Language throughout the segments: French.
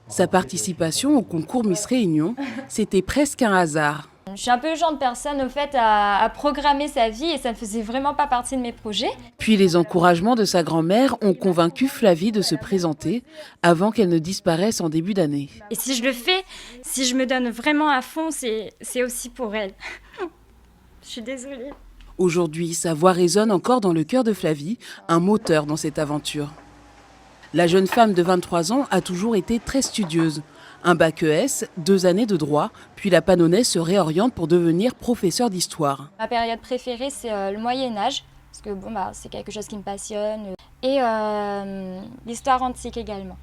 Sa participation au concours Miss Réunion, c'était presque un hasard. Je suis un peu le genre de personne au fait à programmer sa vie et ça ne faisait vraiment pas partie de mes projets. Puis les encouragements de sa grand-mère ont convaincu Flavie de se présenter avant qu'elle ne disparaisse en début d'année. Et si je le fais, si je me donne vraiment à fond, c'est aussi pour elle. Je suis désolée. Aujourd'hui, sa voix résonne encore dans le cœur de Flavie, un moteur dans cette aventure. La jeune femme de 23 ans a toujours été très studieuse. Un bac ES, 2 années de droit, puis la Panonnaie se réoriente pour devenir professeure d'histoire. Ma période préférée, c'est le Moyen-Âge, parce que c'est quelque chose qui me passionne. Et l'histoire antique également.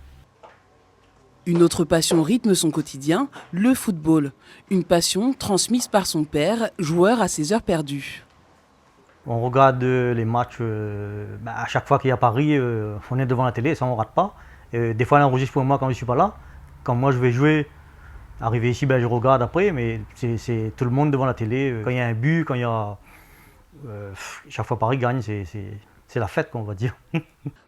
Une autre passion rythme son quotidien, le football. Une passion transmise par son père, joueur à ses heures perdues. On regarde les matchs, à chaque fois qu'il y a Paris, on est devant la télé, ça on ne rate pas. Des fois, elle enregistre pour moi quand je ne suis pas là. Quand moi je vais jouer, arrivé ici, je regarde après, mais c'est tout le monde devant la télé. Quand il y a un but, quand il y a... chaque fois Paris gagne, c'est la fête, on va dire.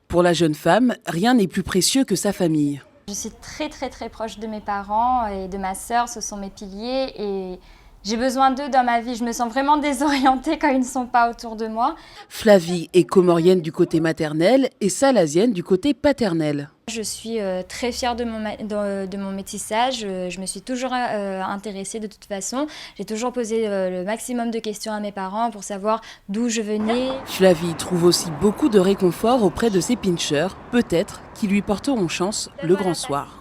Pour la jeune femme, rien n'est plus précieux que sa famille. Je suis très très très proche de mes parents et de ma sœur, ce sont mes piliers et j'ai besoin d'eux dans ma vie. Je me sens vraiment désorientée quand ils ne sont pas autour de moi. Flavie est comorienne du côté maternel et salasienne du côté paternel. Je suis très fière de mon métissage. Je me suis toujours intéressée de toute façon. J'ai toujours posé le maximum de questions à mes parents pour savoir d'où je venais. Flavie trouve aussi beaucoup de réconfort auprès de ses pinchers, peut-être qui lui porteront chance le grand soir.